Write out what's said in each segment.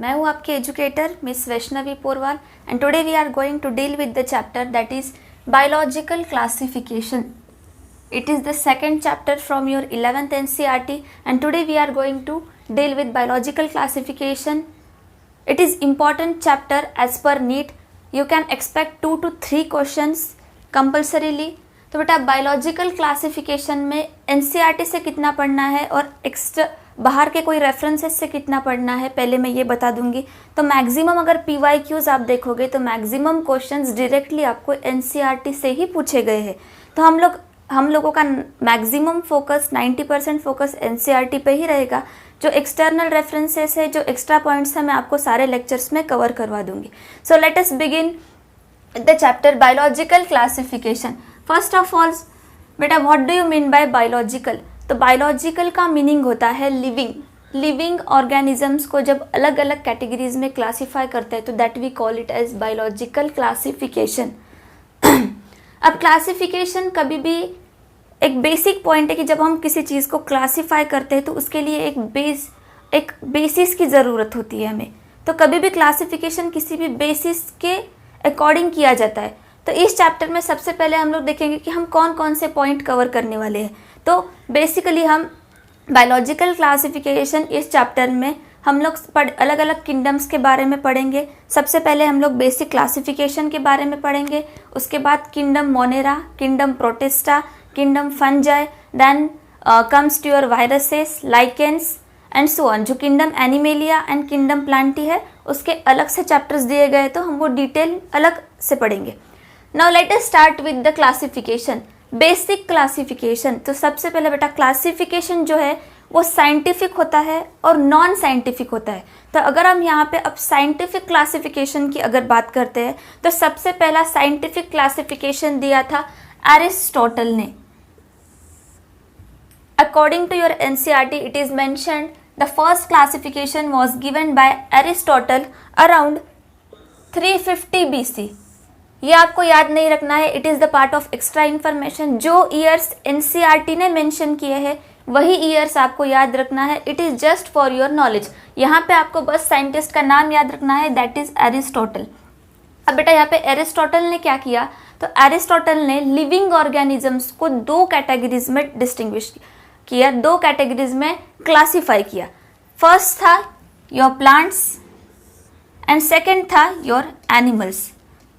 मैं हूँ आपकी educator miss Vaishnavi Porwal and today we are going to deal with the chapter that is biological classification. It is the second chapter from your 11th NCERT and today we are going to deal with biological classification. It is important chapter as per NEET. You can expect 2 to 3 questions compulsorily. तो बेटा biological classification में NCERT से कितना पढ़ना है और extra बाहर के कोई रेफरेंसेस से कितना पढ़ना है पहले मैं ये बता दूंगी. तो मैक्सिमम अगर पीवाईक्यूज आप देखोगे तो मैक्सिमम क्वेश्चंस डायरेक्टली आपको एनसीईआरटी से ही पूछे गए हैं. तो हम लोगों का मैक्सिमम फोकस 90% फोकस एनसीईआरटी पे ही रहेगा. जो एक्सटर्नल रेफरेंसेस है, जो एक्स्ट्रा पॉइंट्स है, मैं आपको सारे लेक्चर्स में कवर करवा दूंगी. So let us begin the chapter biological classification. First of all बेटा what do you mean by biological. तो बायोलॉजिकल का मीनिंग होता है लिविंग ऑर्गेनिजम्स को जब अलग अलग कैटेगरीज में क्लासीफाई करते हैं तो that we call it as biological classification. अब क्लासिफिकेशन कभी भी एक बेसिक पॉइंट है कि जब हम किसी चीज़ को क्लासीफाई करते हैं तो उसके लिए एक बेसिस की ज़रूरत होती है हमें. तो कभी भी क्लासिफिकेशन किसी भी बेसिस के अकॉर्डिंग किया जाता है. तो इस चैप्टर में सबसे पहले हम लोग देखेंगे कि हम कौन कौन से पॉइंट कवर करने वाले हैं. तो बेसिकली हम बायोलॉजिकल क्लासिफिकेशन इस चैप्टर में हम लोग अलग अलग किंगडम्स के बारे में पढ़ेंगे. सबसे पहले हम लोग बेसिक क्लासिफिकेशन के बारे में पढ़ेंगे. उसके बाद kingdom Monera, kingdom Protista, kingdom Fungi, then comes to your viruses, lichens and so on. जो kingdom Animalia and kingdom Plantae है उसके अलग से चैप्टर्स दिए गए तो हम वो डिटेल अलग से पढ़ेंगे. Now let us start with the classification. Basic classification. तो सबसे पहले बेटा क्लासिफिकेशन जो है वो साइंटिफिक होता है और नॉन साइंटिफिक होता है. तो अगर हम यहाँ पे अब साइंटिफिक क्लासिफिकेशन की अगर बात करते हैं तो सबसे पहला साइंटिफिक क्लासिफिकेशन दिया था एरिस्टोटल ने. According to your NCERT, it is mentioned the first classification was given by Aristotle around 350 BC. ये आपको याद नहीं रखना है, it is the part of extra information. जो ईयर्स एनसीईआरटी ने मेंशन किए हैं वही ईयर्स आपको याद रखना है. It is just for your knowledge. यहाँ पे आपको बस साइंटिस्ट का नाम याद रखना है, दैट इज एरिस्टोटल. अब बेटा यहाँ पे एरिस्टोटल ने क्या किया, तो एरिस्टोटल ने लिविंग ऑर्गेनिजम्स को 2 कैटेगरीज में डिस्टिंग्विश किया, 2 कैटेगरीज में क्लासीफाई किया. फर्स्ट था योर प्लांट्स एंड सेकंड था योर एनिमल्स.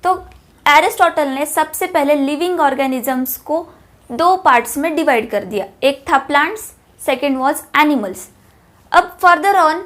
तो एरिस्टोटल ने सबसे पहले लिविंग ऑर्गेनिजम्स को 2 पार्ट्स में डिवाइड कर दिया. एक था प्लांट्स, सेकंड वाज एनिमल्स. अब फर्दर ऑन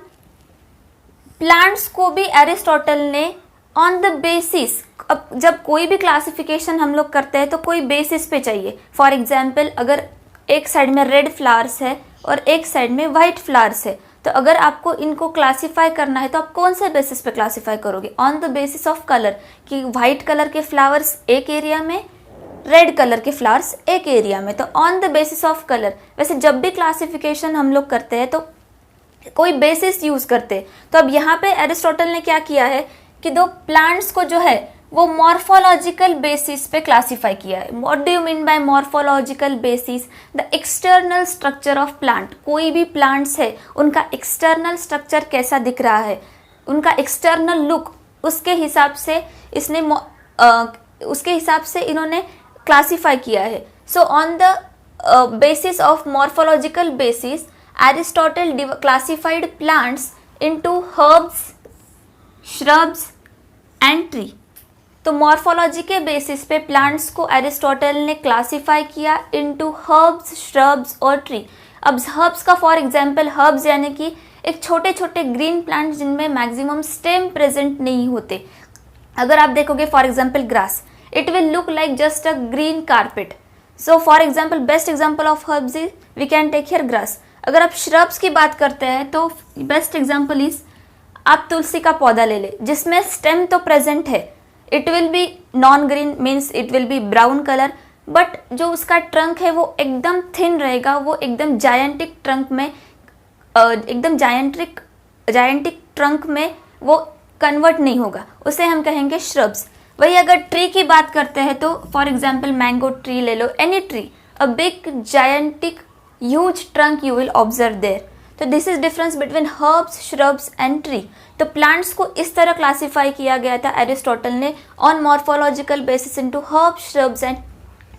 प्लांट्स को भी एरिस्टोटल ने ऑन द बेसिस, अब जब कोई भी क्लासिफिकेशन हम लोग करते हैं तो कोई बेसिस पे चाहिए. फॉर एग्जाम्पल अगर एक साइड में रेड फ्लावर्स है और एक साइड में वाइट फ्लावर्स है तो अगर आपको इनको क्लासीफाई करना है तो आप कौन से बेसिस पे क्लासीफाई करोगे, on the basis of colour कि वाइट कलर के फ्लावर्स एक एरिया में, रेड कलर के फ्लावर्स एक एरिया में. तो on the basis of colour. वैसे जब भी क्लासिफिकेशन हम लोग करते हैं तो कोई बेसिस यूज करते हैं. तो अब यहाँ पे एरिस्टोटल ने क्या किया है कि 2 प्लांट्स को जो है वो मॉर्फोलॉजिकल बेसिस पे क्लासीफाई किया है. What do you mean bye morphological basis, the external structure of plant. कोई भी प्लांट्स है उनका एक्सटर्नल स्ट्रक्चर कैसा दिख रहा है, उनका एक्सटर्नल लुक, उसके हिसाब से इन्होंने क्लासीफाई किया है. So on the basis of morphological basis Aristotle classified plants into herbs, shrubs and tree. तो मॉर्फोलॉजी के बेसिस पे प्लांट्स को एरिस्टोटल ने क्लासीफाई किया इनटू हर्ब्स, श्रब्स और ट्री. अब हर्ब्स का फॉर एग्जांपल, हर्ब्स यानी कि एक छोटे छोटे ग्रीन प्लांट्स जिनमें मैक्सिमम स्टेम प्रेजेंट नहीं होते. अगर आप देखोगे for example grass, it will look like just a green carpet. So for example best example of herbs is we can take here grass. अगर आप श्रब्स की बात करते हैं तो बेस्ट एग्जांपल इज आप तुलसी का पौधा ले ले जिसमें स्टेम तो प्रेजेंट है. It will be non green, means it will be brown colour, but जो उसका ट्रंक है वो एकदम थिन रहेगा, वो एकदम जायंटिक ट्रंक में एकदम जायंटिक ट्रंक में वो कन्वर्ट नहीं होगा, उसे हम कहेंगे श्रब्स. वही अगर ट्री की बात करते हैं तो फॉर एग्जाम्पल मैंगो ट्री ले लो, any tree, a big gigantic huge trunk you will observe there. तो this is difference between herbs, shrubs and tree. तो प्लांट्स को इस तरह क्लासीफाई किया गया था एरिस्टोटल ने on morphological basis into herbs, shrubs and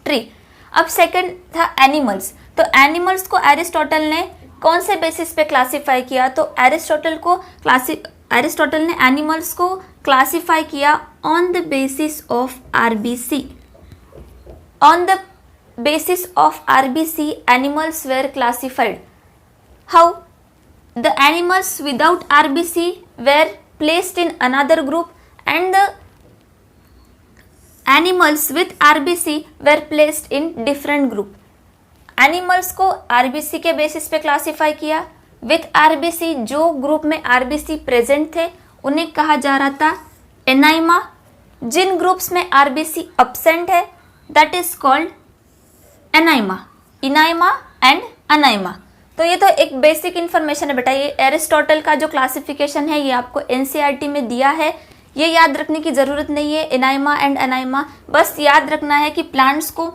tree. अब सेकंड था एनिमल्स। तो एनिमल्स को एरिस्टोटल ने कौन से बेसिस पे क्लासीफाई किया? तो एरिस्टोटल ने एनिमल्स को क्लासीफाई किया on the basis of RBC. On the basis of RBC, animals were classified. How? The animals without RBC were placed in another group and the animals with RBC were placed in different group. Animals को RBC के basis पे classify किया। With RBC जो group में RBC present थे उन्हें कहा जा रहा था एनाइमा। जिन ग्रुप्स में RBC absent है दैट इज कॉल्ड एनाइमा, इनाइमा एंड अनाइमा। तो ये तो एक बेसिक इन्फॉर्मेशन है बेटा। ये एरिस्टोटल का जो क्लासिफिकेशन है ये आपको एनसीईआरटी में दिया है, ये याद रखने की ज़रूरत नहीं है इनाइमा एंड अनाइमा। बस याद रखना है कि प्लांट्स को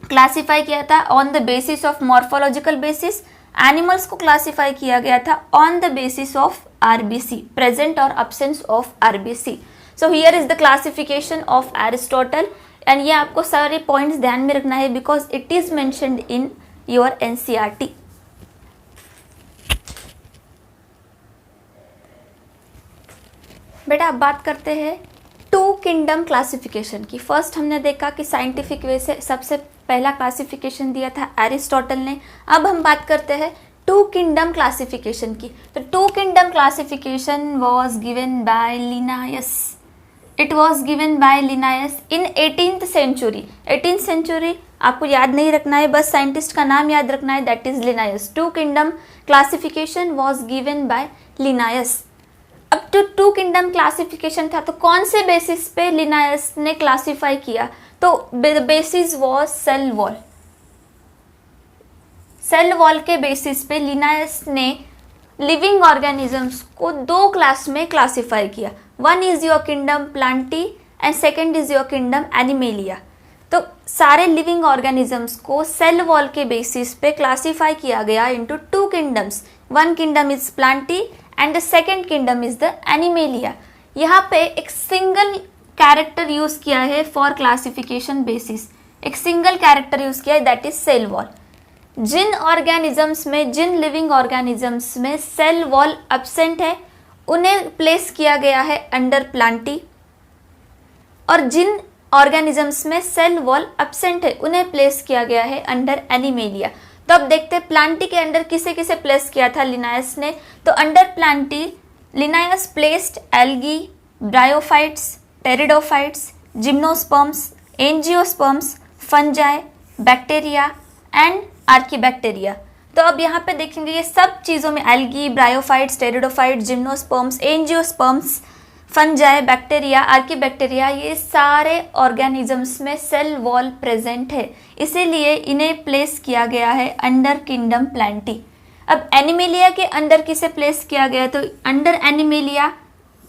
क्लासीफाई किया था on the basis of morphological basis, animals को क्लासीफाई किया गया था on the basis of RBC, present और absence of RBC. So here is the classification of Aristotle and ये आपको सारे पॉइंट्स ध्यान में रखना है because it is mentioned in your NCERT. बेटा अब बात करते हैं टू किंगडम क्लासिफिकेशन की। फर्स्ट हमने देखा कि साइंटिफिक वे से सबसे पहला क्लासिफिकेशन दिया था एरिस्टोटल ने। अब हम बात करते हैं टू किंगडम क्लासिफिकेशन की। तो two kingdom classification was given by Linnaeus. It was given by Linnaeus in 18th century. 18th century आपको याद नहीं रखना है, बस साइंटिस्ट का नाम याद रखना है, that is Linnaeus. Two kingdom classification was given by Linnaeus. अब तो टू किंगडम क्लासिफिकेशन था तो कौन से बेसिस पे लिनायस ने क्लासिफाई किया? तो basis was cell wall. Cell wall के बेसिस पे लिनायस ने लिविंग ऑर्गेनिजम्स को दो क्लास में क्लासिफाई किया। One is your kingdom plantae and second is your kingdom animalia. तो सारे लिविंग ऑर्गेनिजम्स को सेल वॉल के बेसिस पे क्लासीफाई किया गया into two kingdoms. One kingdom is plantae and the second kingdom is the animalia. यहाँ पे एक सिंगल कैरेक्टर यूज किया है फॉर क्लासिफिकेशन बेसिस, एक सिंगल कैरेक्टर यूज किया है दैट इज सेल वॉल। जिन ऑर्गेनिजम्स में, जिन लिविंग ऑर्गेनिजम्स में सेल वॉल एब्सेंट है उन्हें प्लेस किया गया है अंडर प्लांटी, और जिन ऑर्गेनिजम्स में सेल वॉल एब्सेंट है उन्हें प्लेस किया गया है अंडर एनिमेलिया। तो अब देखते हैं प्लांटी के अंडर किसे किसे प्लेस किया था लिनायस ने। तो under Plantae लिनायस placed algae, bryophytes, pteridophytes, gymnosperms, angiosperms, fungi, bacteria and archaebacteria. तो अब यहाँ पे देखेंगे ये सब चीज़ों में algae, bryophytes, pteridophytes, gymnosperms, angiosperms, fungi, bacteria, archaebacteria, ये सारे ऑर्गेनिजम्स में सेल वॉल प्रेजेंट है, इसीलिए इन्हें प्लेस किया गया है अंडर किंगडम प्लांटी। अब एनिमेलिया के अंडर किसे प्लेस किया गया? तो under animalia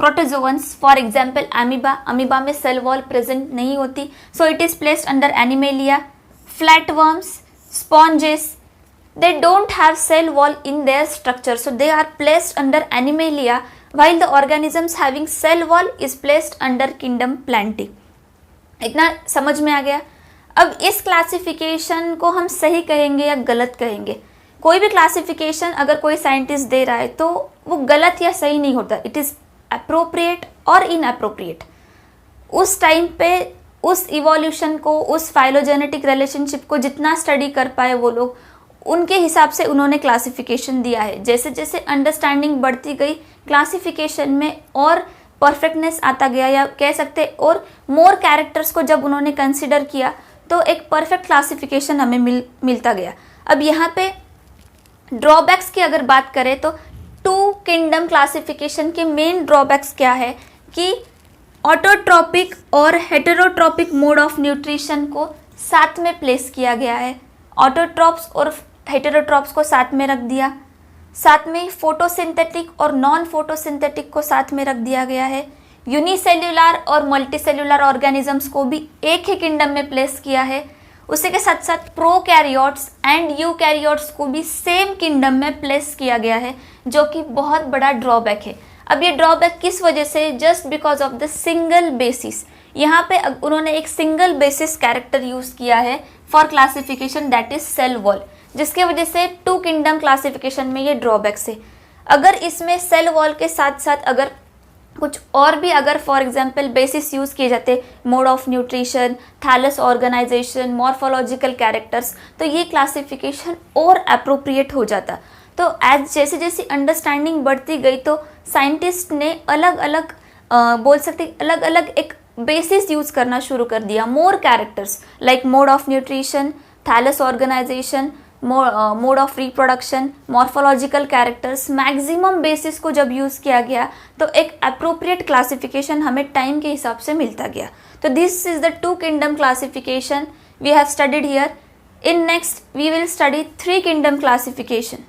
protozoans, for example amoeba. Amoeba में सेल वॉल प्रेजेंट नहीं होती, so it is placed under animalia. Flatworms, sponges, they don't have cell wall in their structure, so they are placed under Animalia, while the organisms having cell wall is placed under kingdom Plantae। इतना समझ में आ गया? अब इस classification को हम सही कहेंगे या गलत कहेंगे? कोई भी क्लासिफिकेशन अगर कोई साइंटिस्ट दे रहा है तो वो गलत या सही नहीं होता, इट इज़ अप्रोप्रिएट और इनअप्रोप्रिएट। उस टाइम पे उस इवोल्यूशन को, उस फाइलोजेनेटिक रिलेशनशिप को जितना स्टडी कर पाए वो लोग, उनके हिसाब से उन्होंने क्लासिफिकेशन दिया है। जैसे जैसे अंडरस्टैंडिंग बढ़ती गई क्लासिफिकेशन में और परफेक्टनेस आता गया, या कह सकते और मोर कैरेक्टर्स को जब उन्होंने कंसिडर किया तो एक परफेक्ट क्लासिफिकेशन हमें मिलता गया। अब यहाँ पे ड्रॉबैक्स की अगर बात करें तो टू किंगडम क्लासिफिकेशन के मेन ड्रॉबैक्स क्या है कि ऑटोट्रॉपिक और हेटेरोट्रॉपिक मोड ऑफ न्यूट्रिशन को साथ में प्लेस किया गया है। ऑटोट्रॉप्स और हेटेरोट्रॉप्स को साथ में रख दिया, साथ में फोटोसिंथेटिक और नॉन फोटोसिंथेटिक को साथ में रख दिया गया है। यूनिसेल्युलर और मल्टीसेल्युलर ऑर्गेनिजम्स को भी एक ही किंगडम में प्लेस किया है, उसी के साथ साथ प्रोकैरियोट्स एंड यूकैरियोट्स को भी सेम किंगडम में प्लेस किया गया है, जो कि बहुत बड़ा ड्रॉबैक है। अब ये ड्रॉबैक किस वजह से? Just because of the single basis. यहाँ पे उन्होंने एक सिंगल बेसिस कैरेक्टर यूज किया है for classification, that is cell wall, जिसके वजह से टू किंगडम क्लासिफिकेशन में ये ड्रॉबैक्स है। अगर इसमें सेल वॉल के साथ साथ अगर कुछ और भी अगर फॉर एग्जांपल बेसिस यूज किए जाते, mode of nutrition, thallus organisation, morphological characters, तो ये क्लासिफिकेशन और अप्रोप्रिएट हो जाता। तो एज जैसे जैसे अंडरस्टैंडिंग बढ़ती गई तो साइंटिस्ट ने अलग अलग बोल सकते अलग अलग एक बेसिस यूज करना शुरू कर दिया। More characters like mode of nutrition, thallus organisation, mode of reproduction, morphological characters, maximum basis को जब यूज़ किया गया तो एक अप्रोप्रिएट क्लासिफिकेशन हमें टाइम के हिसाब से मिलता गया। तो this is the two kingdom classification we have studied here. In next we will study three kingdom classification.